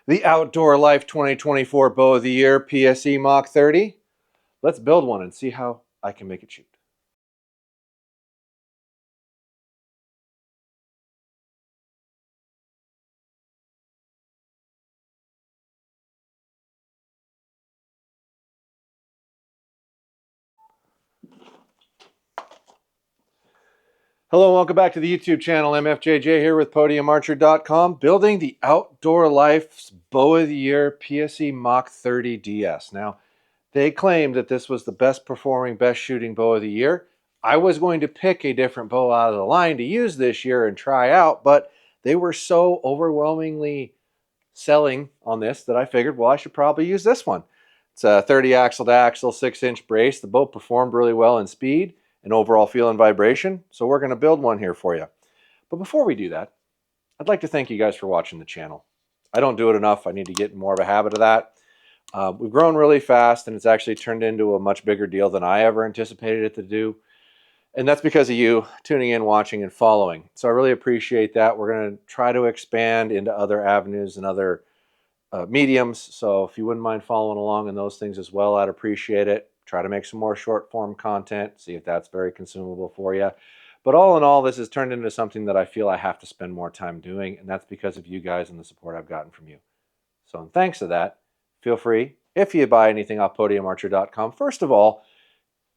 The Outdoor Life 2024 Bow of the Year Pse Mach 30. Let's build one and see how I can make it shoot. Hello and welcome back to the YouTube channel. I'm Mfjj here with podiumarcher.com, building the Outdoor Life's Bow of the Year Pse Mach 30 DS. Now, they claimed that this was the best performing, best shooting bow of the year. I was going to pick a different bow out of the line to use this year and try out, but they were so overwhelmingly selling on this that I figured, well, I should probably use this one. It's a 30 axle to axle, 6-inch brace. The bow performed really well in speed and overall feel and vibration, so we're going to build one here for you. But before we do that, I'd like to thank you guys for watching the channel. I don't do it enough. I need to get more of a habit of that. We've grown really fast, and it's actually turned into a much bigger deal than I ever anticipated it to do. And that's because of you tuning in, watching, and following. So I really appreciate that. We're going to try to expand into other avenues and other mediums. So if you wouldn't mind following along in those things as well, I'd appreciate it. Try to make some more short form content, see if that's very consumable for you. But all in all, this has turned into something that I feel I have to spend more time doing, and that's because of you guys and the support I've gotten from you. So in thanks to that, feel free, if you buy anything off podiumarcher.com, first of all,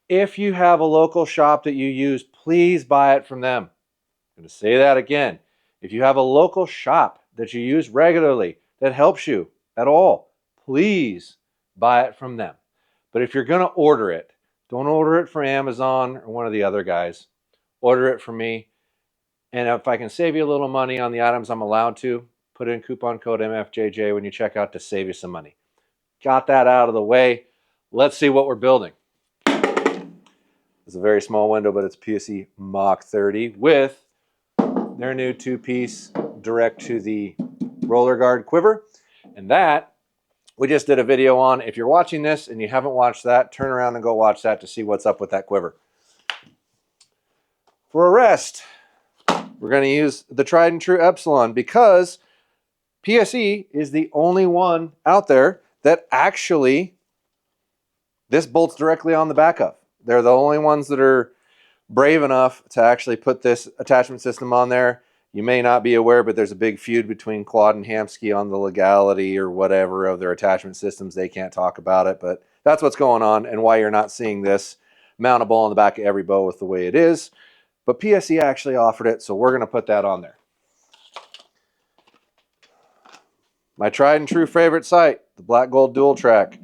if you have a local shop that you use, please buy it from them. I'm going to say that again. If you have a local shop that you use regularly that helps you at all, please buy it from them. But if you're going to order it, don't order it from Amazon or one of the other guys. Order it from me. And if I can save you a little money on the items I'm allowed to, put in coupon code MFJJ when you check out to save you some money. Got that out of the way. Let's see what we're building. It's a very small window, but it's Pse Mach 30 with their new 2-piece direct to the roller guard quiver. And that we just did a video on. If you're watching this and you haven't watched that, turn around and go watch that to see what's up with that quiver. For a rest, we're going to use the tried and true Epsilon because Pse is the only one out there that actually this bolts directly on the back of. They're the only ones that are brave enough to actually put this attachment system on there. You may not be aware, but there's a big feud between Quad and Hamsky on the legality or whatever of their attachment systems. They can't talk about it, but that's what's going on and why you're not seeing this mountable on the back of every bow with the way it is. But Pse actually offered it, so we're going to put that on there. My tried and true favorite sight, the Black Gold Dual Track.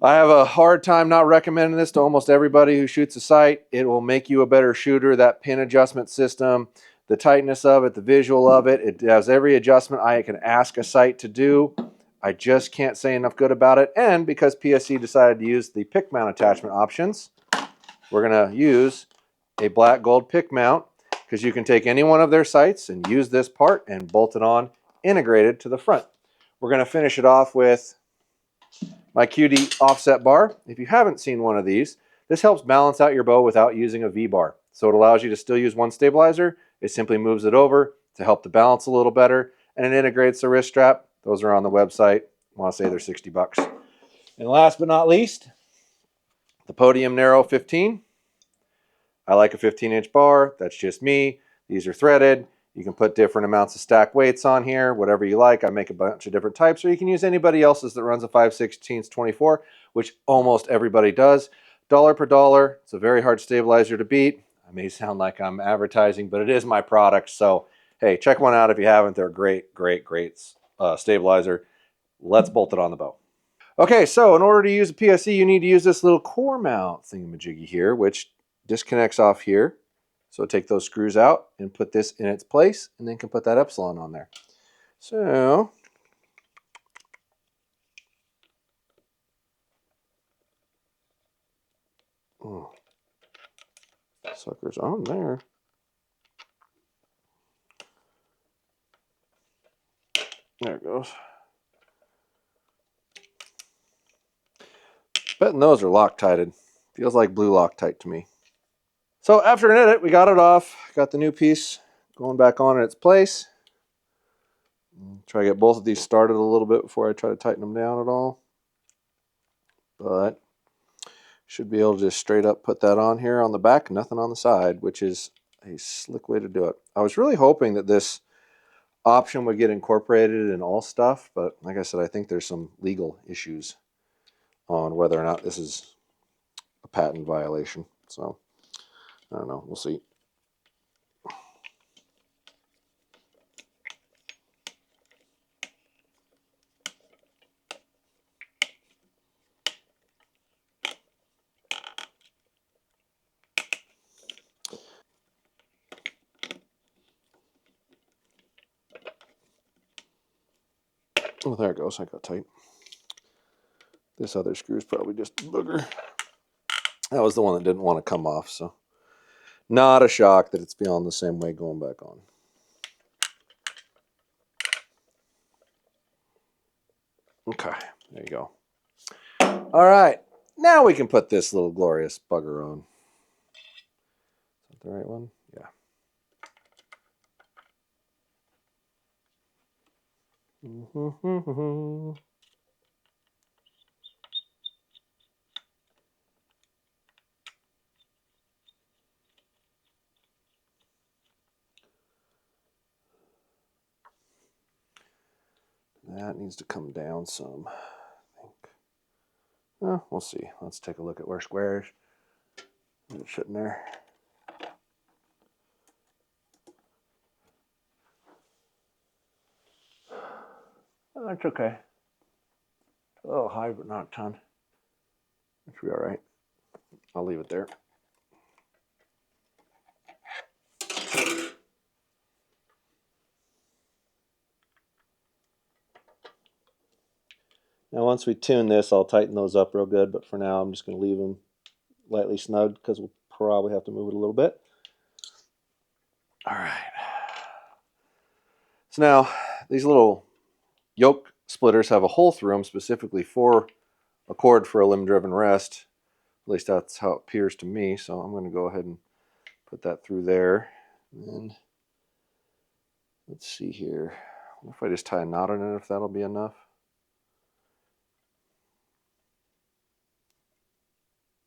I have a hard time not recommending this to almost everybody who shoots a sight. It will make you a better shooter. That pin adjustment system, the tightness of it, the visual of it, it has every adjustment I can ask a sight to do. I just can't say enough good about it. And because Pse decided to use the pick mount attachment options, we're going to use a black gold pick mount because you can take any one of their sights and use this part and bolt it on integrated to the front. We're going to finish it off with my QD offset bar. If you haven't seen one of these, this helps balance out your bow without using a V-bar. So it allows you to still use one stabilizer. It simply moves it over to help the balance a little better, and it integrates the wrist strap. Those are on the website. I want to say they're 60 bucks. And last but not least, the Podium Narrow 15. I like a 15-inch bar. That's just me. These are threaded. You can put different amounts of stack weights on here, whatever you like. I make a bunch of different types, or you can use anybody else's that runs a 5/16 24, which almost everybody does. Dollar per dollar. It's a very hard stabilizer to beat. I may sound like I'm advertising, but it is my product. So, hey, check one out if you haven't. They're a great, great, great stabilizer. Let's bolt it on the bow. Okay, so in order to use a Pse, you need to use this little core mount thingamajiggy here, which disconnects off here. So take those screws out and put this in its place, and then can put that Epsilon on there. So sucker's on there. There it goes. Betting those are Loctited. Feels like blue Loctite to me. So after an edit, we got it off. Got the new piece going back on in its place. Try to get both of these started a little bit before I try to tighten them down at all. But should be able to just straight up put that on here on the back, nothing on the side, which is a slick way to do it. I was really hoping that this option would get incorporated in all stuff, but like I said, I think there's some legal issues on whether or not this is a patent violation. So I don't know, we'll see. Oh, there it goes. I got tight. This other screw is probably just a booger. That was the one that didn't want to come off, so not a shock that it's beyond the same way going back on. Okay, there you go. All right, now we can put this little glorious bugger on. Is that the right one? Yeah. That needs to come down some, I think. Well, we'll see. Let's take a look at where square is. It's sitting there. Oh, that's okay. It's a little high, but not a ton. That should be all right. I'll leave it there. Now once we tune this, I'll tighten those up real good, but for now I'm just going to leave them lightly snug because we'll probably have to move it a little bit. All right. So now these little yoke splitters have a hole through them specifically for a cord for a limb-driven rest. At least that's how it appears to me. So I'm going to go ahead and put that through there. And let's see here. What if I just tie a knot on it, if that'll be enough?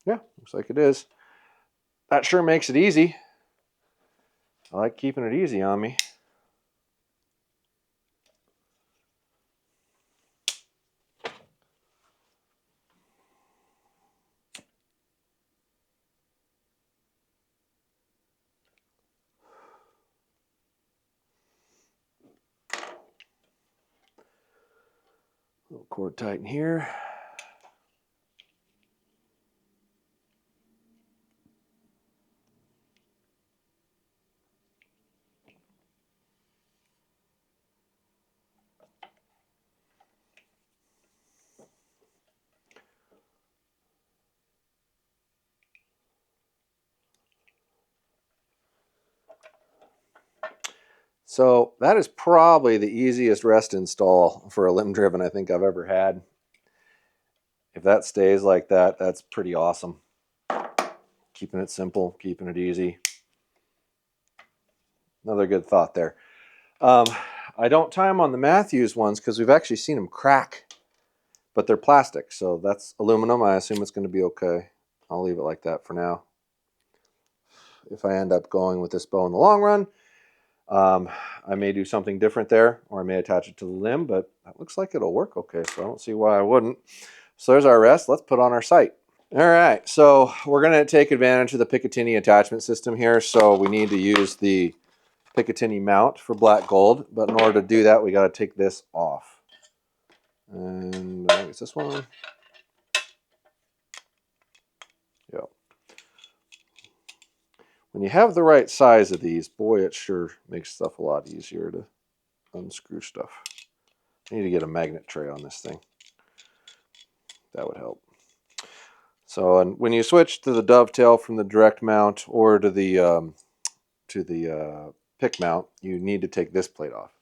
Yeah, looks like it is. That sure makes it easy. I like keeping it easy on me. Little cord tighten here. So that is probably the easiest rest install for a limb driven I think I've ever had. If that stays like that, that's pretty awesome. Keeping it simple, keeping it easy. Another good thought there. I don't tie them on the Mfjj ones because we've actually seen them crack, but they're plastic, so that's aluminum. I assume it's going to be okay. I'll leave it like that for now. If I end up going with this bow in the long run, I may do something different there, or I may attach it to the limb, but that looks like it'll work okay, so I don't see why I wouldn't. So there's our rest. Let's put on our sight. All right, so we're going to take advantage of the Picatinny attachment system here, so we need to use the Picatinny mount for black gold, but in order to do that, we got to take this off. And I think it's this one. Yep. When you have the right size of these, boy, it sure makes stuff a lot easier to unscrew stuff. I need to get a magnet tray on this thing. That would help. So, and when you switch to the dovetail from the direct mount or to the pick mount, you need to take this plate off.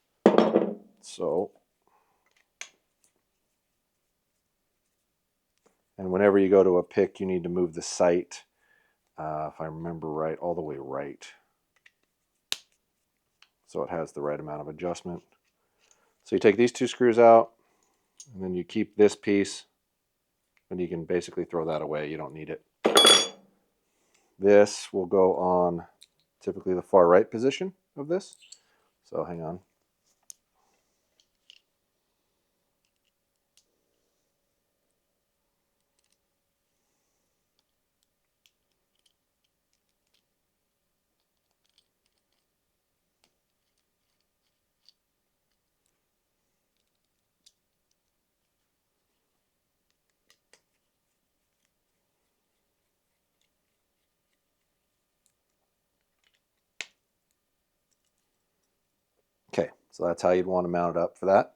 So, and whenever you go to a pick, you need to move the sight, if I remember right, all the way right. So it has the right amount of adjustment. So you take these 2 screws out, and then you keep this piece, and you can basically throw that away. You don't need it. This will go on typically the far right position of this. So hang on. Okay, so that's how you'd want to mount it up for that.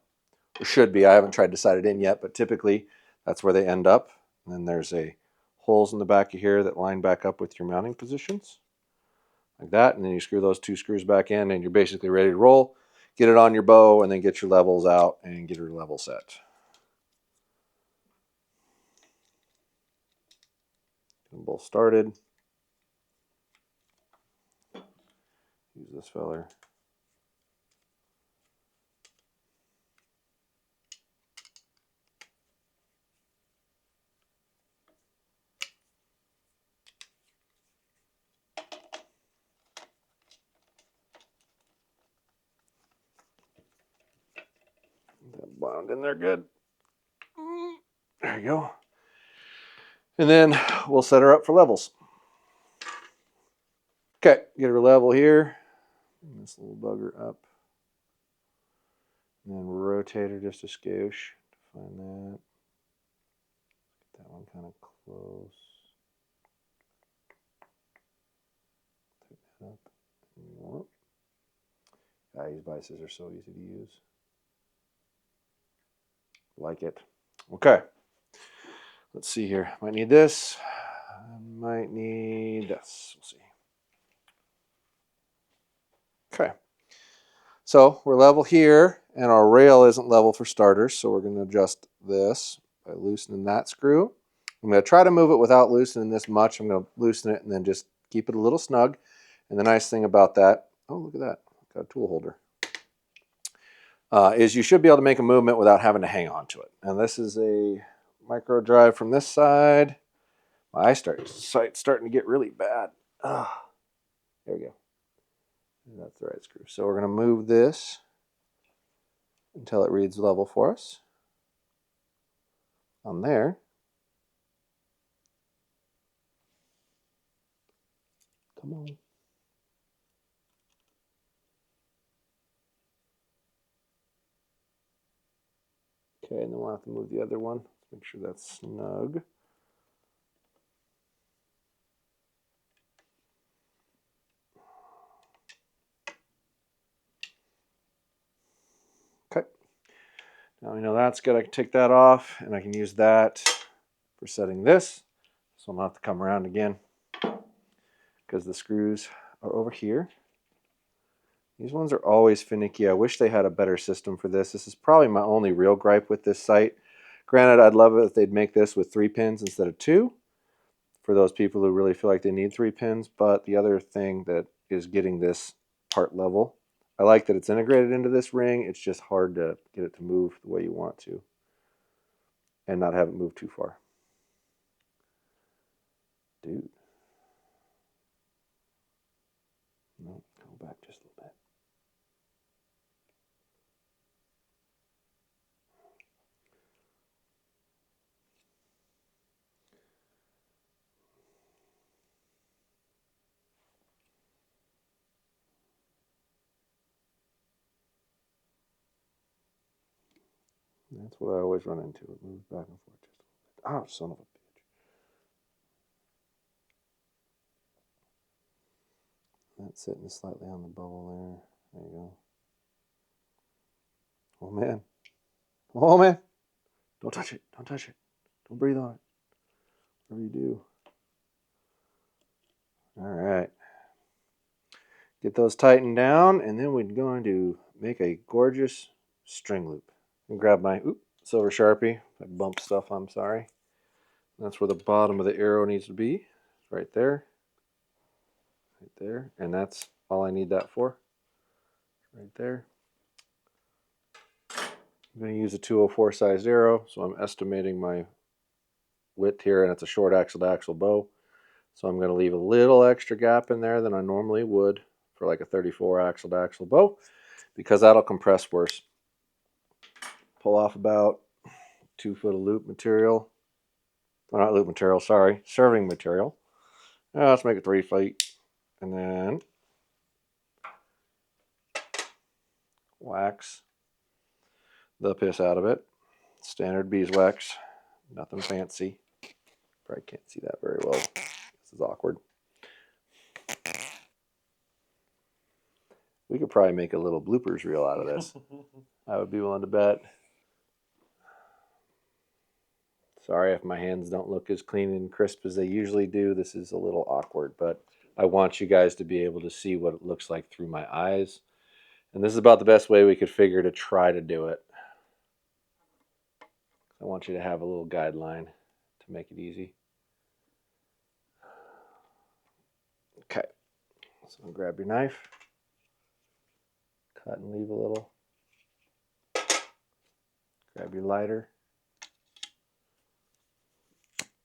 Or should be. I haven't tried to sight it in yet, but typically that's where they end up. And then there's holes in the back of here that line back up with your mounting positions. Like that. And then you screw those 2 screws back in, and you're basically ready to roll. Get it on your bow, and then get your levels out and get your level set. Get them both started. Use this feller. That wound in there good. There you go. And then we'll set her up for levels. Okay, get her level here. Bring this little bugger up. And then rotate her just a skosh to find that. Get that one kind of close. Take that up. These bices are so easy to use. Like it. Okay. Let's see here. Might need this. I might need this. We'll see. Okay. So we're level here, and our rail isn't level for starters, so we're going to adjust this by loosening that screw. I'm going to try to move it without loosening this much. I'm going to loosen it and then just keep it a little snug. And the nice thing about that, oh, look at that. Got a tool holder. Is you should be able to make a movement without having to hang on to it. And this is a micro drive from this side. My sight's starting to get really bad. There we go. That's the right screw. So we're going to move this until it reads level for us. On there. Come on. Okay, and then we'll have to move the other one. Make sure that's snug. Okay. Now we know that's good. I can take that off, and I can use that for setting this. So I'm going to have to come around again because the screws are over here. These ones are always finicky. I wish they had a better system for this. This is probably my only real gripe with this sight. Granted, I'd love it if they'd make this with 3 pins instead of 2 for those people who really feel like they need 3 pins. But the other thing that is getting this part level, I like that it's integrated into this ring. It's just hard to get it to move the way you want to and not have it move too far. Dude. No, go back just a little bit. That's what I always run into. It moves back and forth just a little bit. Oh, son of a bitch. That's sitting slightly on the bubble there. There you go. Oh, man. Oh, man. Don't touch it. Don't touch it. Don't breathe on it. Whatever you do. All right. Get those tightened down, and then we're going to make a gorgeous string loop. And grab my silver Sharpie. If I bump stuff, I'm sorry. That's where the bottom of the arrow needs to be. Right there. Right there. And that's all I need that for. Right there. I'm going to use a 204 sized arrow, so I'm estimating my width here, and it's a short axle to axle bow. So I'm going to leave a little extra gap in there than I normally would for like a 34 axle to axle bow, because that'll compress worse. Pull off about 2 foot of loop material. Well, not loop material, sorry, serving material. Let's make it 3 feet. And then wax the piss out of it. Standard beeswax, nothing fancy. Probably can't see that very well. This is awkward. We could probably make a little bloopers reel out of this. I would be willing to bet. Sorry if my hands don't look as clean and crisp as they usually do. This is a little awkward, but I want you guys to be able to see what it looks like through my eyes. And this is about the best way we could figure to try to do it. I want you to have a little guideline to make it easy. Okay, so grab your knife, cut and leave a little. Grab your lighter,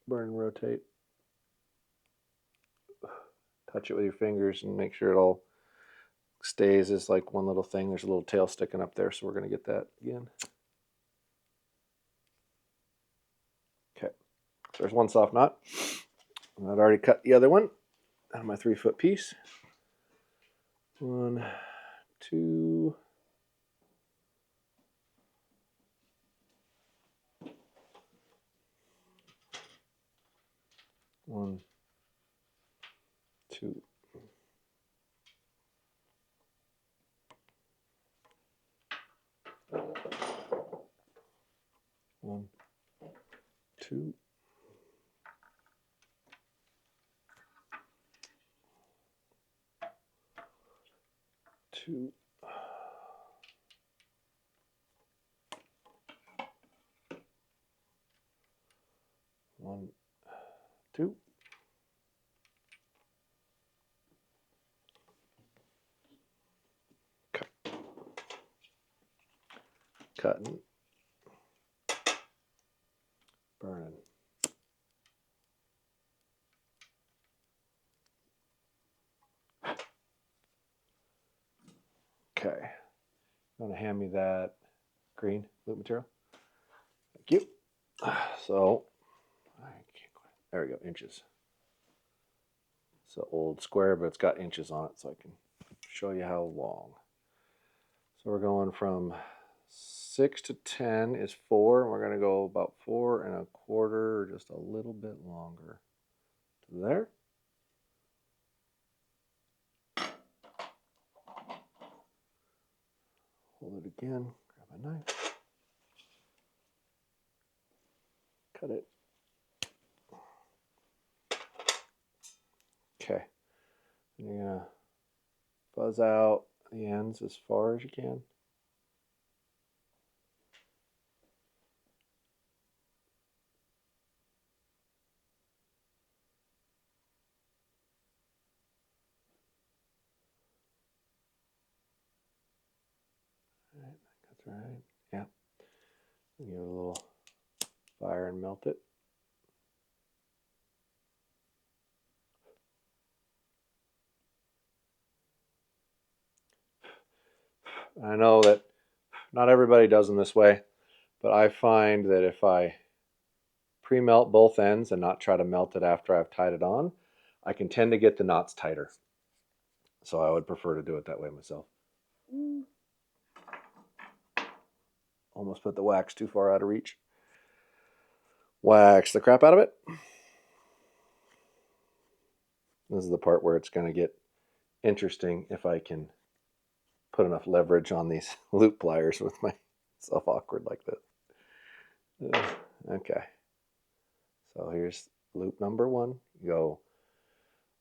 burn and rotate. Touch it with your fingers and make sure it all stays as like one little thing. There's a little tail sticking up there, so we're going to get that again. Okay, so there's one soft knot. And I've already cut the other one out of my 3 foot piece. 1, 2, 1, 2. 1, 2. 2. 1, 2. Cutting, burning. Okay, you want to hand me that green loop material? Thank you. So, there we go, inches. It's an old square, but it's got inches on it, so I can show you how long. So we're going from 6 to 10 is 4. And we're going to go about 4 1/4, or just a little bit longer. To there. Hold it again. Grab my knife. Cut it. Okay. And you're going to fuzz out the ends as far as you can. All right, that's right. Yeah. Give it a little fire and melt it. I know that not everybody does them this way, but I find that if I pre-melt both ends and not try to melt it after I've tied it on, I can tend to get the knots tighter. So I would prefer to do it that way myself. Almost put the wax too far out of reach. Wax the crap out of it. This is the part where it's going to get interesting if I can put enough leverage on these loop pliers with myself awkward like this. Okay. So here's loop number 1. You go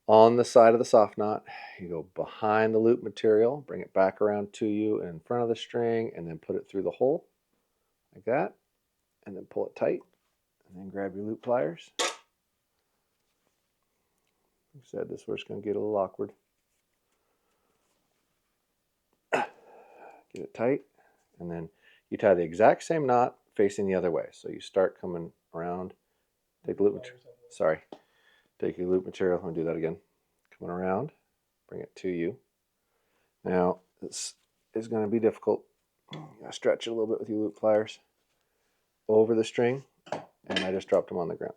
on the side of the soft knot. You go behind the loop material, bring it back around to you in front of the string, and then put it through the hole like that, and then pull it tight, and then grab your loop pliers. Like I said, this is where it's going to get a little awkward. Get it tight, and then You tie the exact same knot facing the other way. So you start coming around, take the loop material. Sorry. Take your loop material. I'm going to do that again. Coming around, bring it to you. Now, this is going to be difficult. I stretch it a little bit with your loop pliers over the string, and I just dropped them on the ground.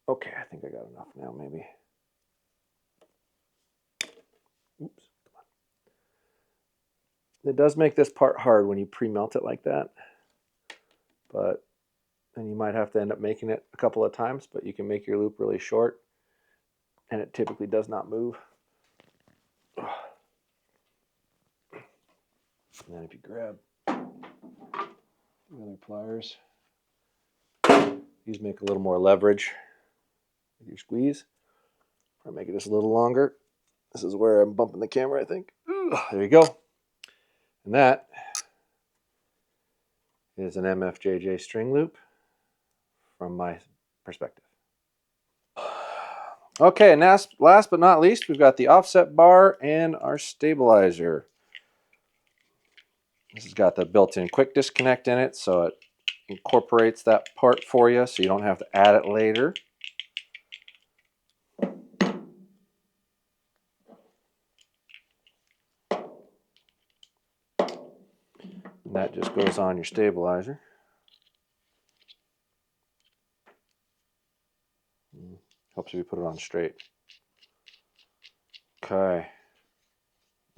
Okay, I think I got enough now, maybe. Oops, come on. It does make this part hard when you pre-melt it like that, but then you might have to end up making it a couple of times, but you can make your loop really short, and it typically does not move. And then if you grab the other pliers, these make a little more leverage with your squeeze. I'll make it just a little longer. This is where I'm bumping the camera, I think. There you go. And that is an Mfjj string loop from my perspective. Okay, and last but not least, we've got the offset bar and our stabilizer. This has got the built-in quick disconnect in it, so it incorporates that part for you so you don't have to add it later. And that just goes on your stabilizer. Helps if you put it on straight. Okay.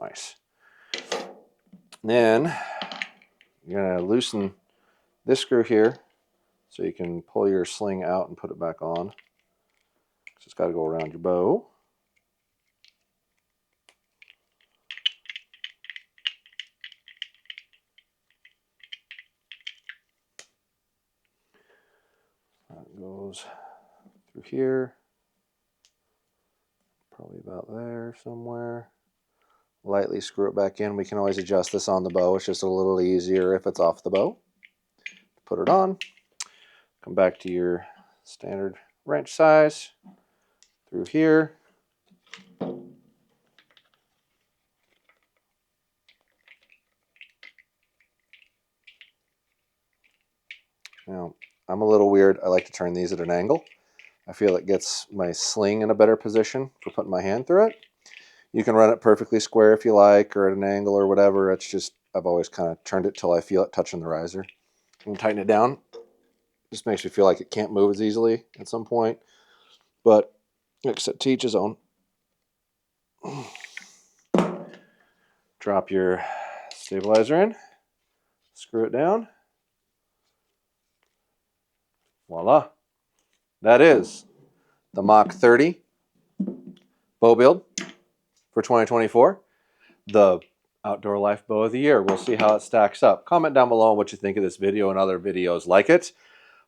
Nice. Then you're going to loosen this screw here so you can pull your sling out and put it back on. So it's got to go around your bow. That goes through here. Probably about there somewhere. Lightly screw it back in. We can always adjust this on the bow. It's just a little easier if it's off the bow. Put it on. Come back to your standard wrench size. Through here. Now, I'm a little weird. I like to turn these at an angle. I feel it gets my sling in a better position for putting my hand through it. You can run it perfectly square if you like, or at an angle or whatever. It's just, I've always kind of turned it till I feel it touching the riser. And tighten it down. Just makes me feel like it can't move as easily at some point. But, except to each his own. Drop your stabilizer in. Screw it down. Voila. That is the Mach 30 bow build for 2024. The Outdoor Life Bow of the Year. We'll see how it stacks up. Comment down below what you think of this video and other videos like it.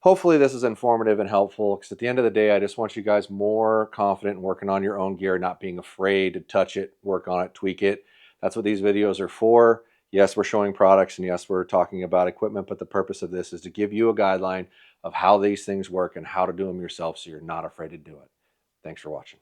Hopefully this is informative and helpful, because at the end of the day, I just want you guys more confident in working on your own gear, not being afraid to touch it, work on it, tweak it. That's what these videos are for. Yes, we're showing products, and yes, we're talking about equipment, but the purpose of this is to give you a guideline of how these things work and how to do them yourself so you're not afraid to do it. Thanks for watching.